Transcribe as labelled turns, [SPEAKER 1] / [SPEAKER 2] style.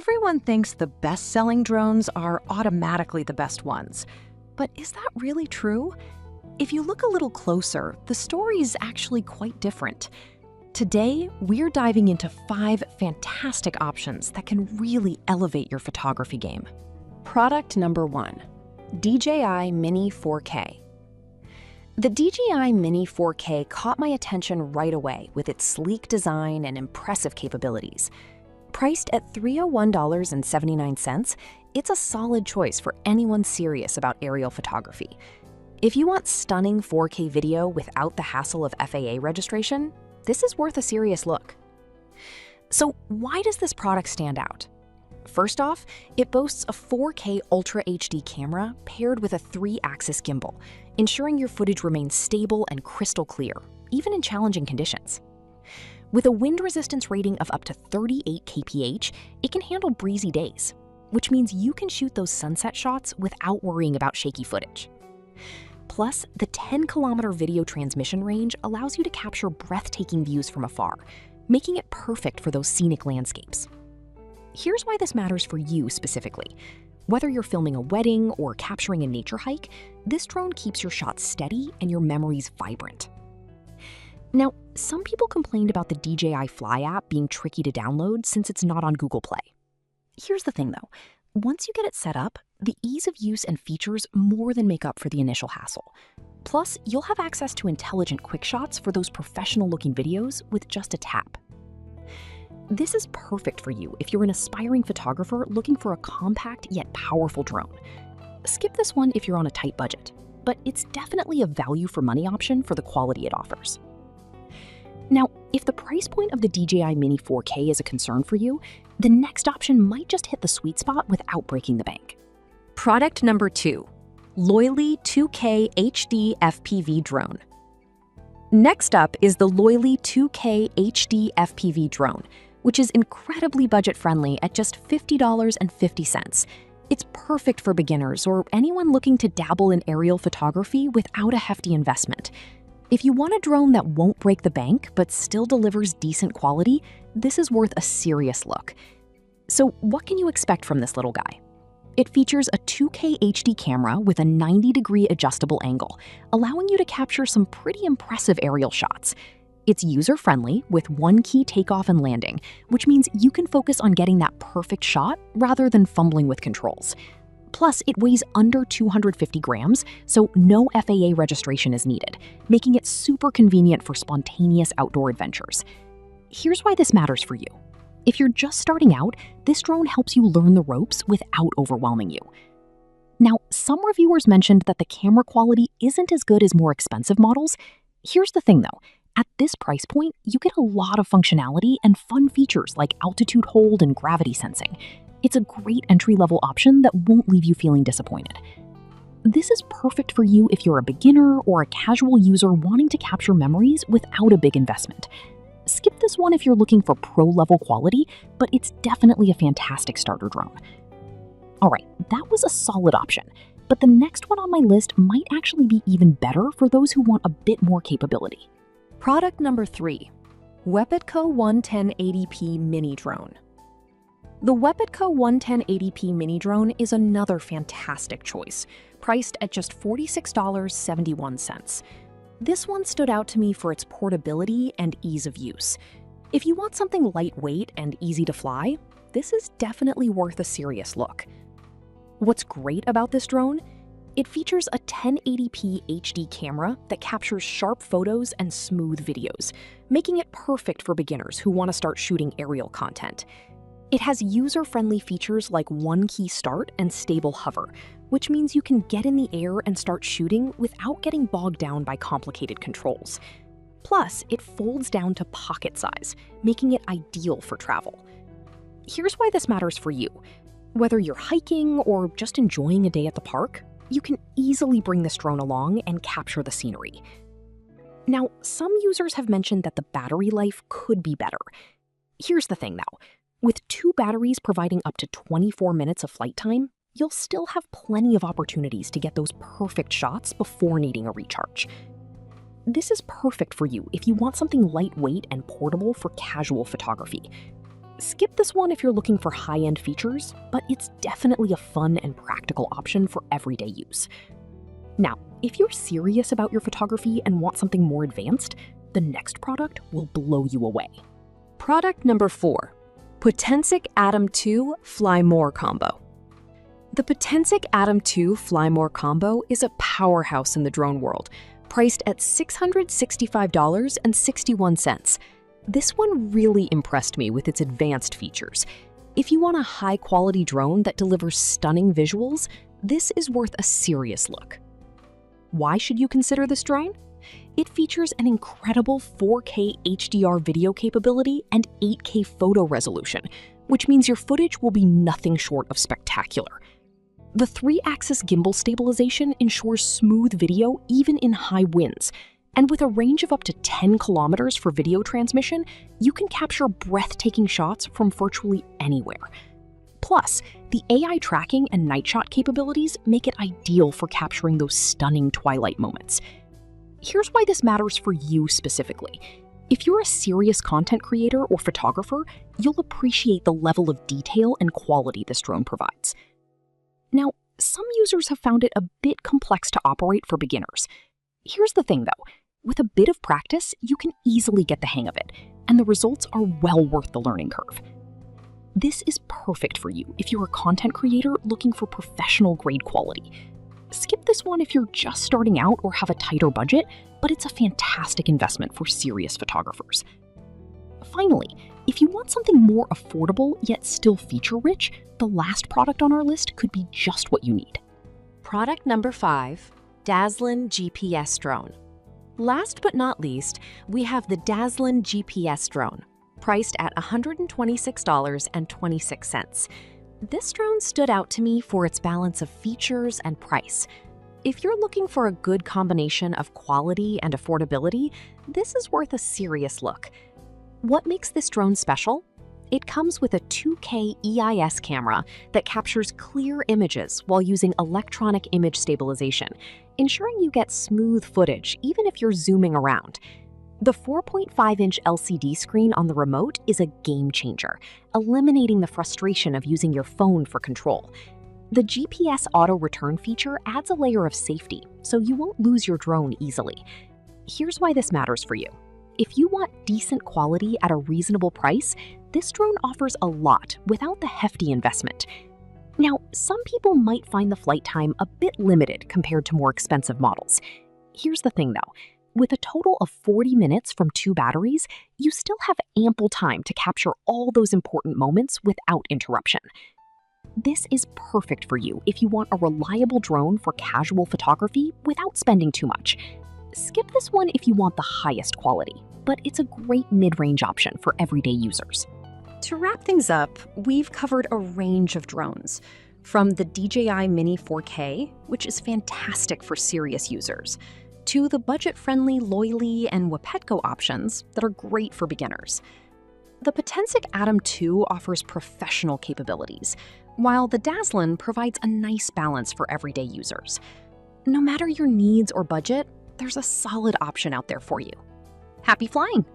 [SPEAKER 1] Everyone thinks the best-selling drones are automatically the best ones. But is that really true? If you look a little closer, the story is actually quite different. Today, we're diving into 5 fantastic options that can really elevate your photography game.
[SPEAKER 2] Product number 1, DJI Mini 4K. The DJI Mini 4K caught my attention right away with its sleek design and impressive capabilities. Priced at $301.79, it's a solid choice for anyone serious about aerial photography. If you want stunning 4K video without the hassle of FAA registration, this is worth a serious look. So why does this product stand out? First off, it boasts a 4K Ultra HD camera paired with a 3-axis gimbal, ensuring your footage remains stable and crystal clear, even in challenging conditions. With a wind resistance rating of up to 38 kph, it can handle breezy days, which means you can shoot those sunset shots without worrying about shaky footage. Plus, the 10-kilometer video transmission range allows you to capture breathtaking views from afar, making it perfect for those scenic landscapes. Here's why this matters for you specifically. Whether you're filming a wedding or capturing a nature hike, this drone keeps your shots steady and your memories vibrant. Now, some people complained about the DJI Fly app being tricky to download since it's not on Google Play. Here's the thing though, once you get it set up, the ease of use and features more than make up for the initial hassle. Plus, you'll have access to intelligent quick shots for those professional-looking videos with just a tap. This is perfect for you if you're an aspiring photographer looking for a compact yet powerful drone. Skip this one if you're on a tight budget, but it's definitely a value for money option for the quality it offers. Now, if the price point of the DJI Mini 4K is a concern for you, the next option might just hit the sweet spot without breaking the bank.
[SPEAKER 1] Product number 2, Loily 2K HD FPV Drone. Next up is the Loily 2K HD FPV Drone, which is incredibly budget-friendly at just $50.50. It's perfect for beginners or anyone looking to dabble in aerial photography without a hefty investment. If you want a drone that won't break the bank but still delivers decent quality, this is worth a serious look. So what can you expect from this little guy? It features a 2K HD camera with a 90-degree adjustable angle, allowing you to capture some pretty impressive aerial shots. It's user-friendly with one-key takeoff and landing, which means you can focus on getting that perfect shot rather than fumbling with controls. Plus, it weighs under 250 grams, so no FAA registration is needed, making it super convenient for spontaneous outdoor adventures. Here's why this matters for you. If you're just starting out, this drone helps you learn the ropes without overwhelming you. Now, some reviewers mentioned that the camera quality isn't as good as more expensive models. Here's the thing though, at this price point, you get a lot of functionality and fun features like altitude hold and gravity sensing. It's a great entry-level option that won't leave you feeling disappointed. This is perfect for you if you're a beginner or a casual user wanting to capture memories without a big investment. Skip this one if you're looking for pro-level quality, but it's definitely a fantastic starter drone. Alright, that was a solid option, but the next one on my list might actually be even better for those who want a bit more capability. Product number 3, Wepitco 11080p Mini Drone. The Wepitco 11080p Mini Drone is another fantastic choice, priced at just $46.71. This one stood out to me for its portability and ease of use. If you want something lightweight and easy to fly, this is definitely worth a serious look. What's great about this drone? It features a 1080p HD camera that captures sharp photos and smooth videos, making it perfect for beginners who want to start shooting aerial content. It has user-friendly features like one-key start and stable hover, which means you can get in the air and start shooting without getting bogged down by complicated controls. Plus, it folds down to pocket size, making it ideal for travel. Here's why this matters for you. Whether you're hiking or just enjoying a day at the park, you can easily bring this drone along and capture the scenery. Now, some users have mentioned that the battery life could be better. Here's the thing though. With 2 batteries providing up to 24 minutes of flight time, you'll still have plenty of opportunities to get those perfect shots before needing a recharge. This is perfect for you if you want something lightweight and portable for casual photography. Skip this one if you're looking for high-end features, but it's definitely a fun and practical option for everyday use. Now, if you're serious about your photography and want something more advanced, the next product will blow you away. Product number 4, Potensic Atom 2 Fly More Combo. The Potensic Atom 2 Fly More Combo is a powerhouse in the drone world, priced at $665.61. This one really impressed me with its advanced features. If you want a high-quality drone that delivers stunning visuals, this is worth a serious look. Why should you consider this drone? It features an incredible 4K HDR video capability and 8K photo resolution, which means your footage will be nothing short of spectacular. The 3-axis gimbal stabilization ensures smooth video even in high winds, and with a range of up to 10 kilometers for video transmission, you can capture breathtaking shots from virtually anywhere. Plus, the AI tracking and night shot capabilities make it ideal for capturing those stunning twilight moments. Here's why this matters for you specifically. If you're a serious content creator or photographer, you'll appreciate the level of detail and quality this drone provides. Now, some users have found it a bit complex to operate for beginners. Here's the thing though, with a bit of practice, you can easily get the hang of it, and the results are well worth the learning curve. This is perfect for you if you're a content creator looking for professional-grade quality. Skip this one if you're just starting out or have a tighter budget, but it's a fantastic investment for serious photographers. Finally, if you want something more affordable yet still feature-rich, the last product on our list could be just what you need.
[SPEAKER 2] Product number 5, Dazzlin GPS Drone. Last but not least, we have the Dazzlin GPS Drone, priced at $126.26. This drone stood out to me for its balance of features and price. If you're looking for a good combination of quality and affordability, this is worth a serious look. What makes this drone special? It comes with a 2K EIS camera that captures clear images while using electronic image stabilization, ensuring you get smooth footage even if you're zooming around. The 4.5-inch LCD screen on the remote is a game changer, eliminating the frustration of using your phone for control. The GPS auto return feature adds a layer of safety, so you won't lose your drone easily. Here's why this matters for you. If you want decent quality at a reasonable price, this drone offers a lot without the hefty investment. Now, some people might find the flight time a bit limited compared to more expensive models. Here's the thing though, with a total of 40 minutes from 2 batteries, you still have ample time to capture all those important moments without interruption. This is perfect for you if you want a reliable drone for casual photography without spending too much. Skip this one if you want the highest quality, but it's a great mid-range option for everyday users.
[SPEAKER 1] To wrap things up, we've covered a range of drones, from the DJI Mini 4K, which is fantastic for serious users, to the budget-friendly Loyli and Wapetko options that are great for beginners. The Potensic Atom 2 offers professional capabilities, while the Dazzlin provides a nice balance for everyday users. No matter your needs or budget, there's a solid option out there for you. Happy flying!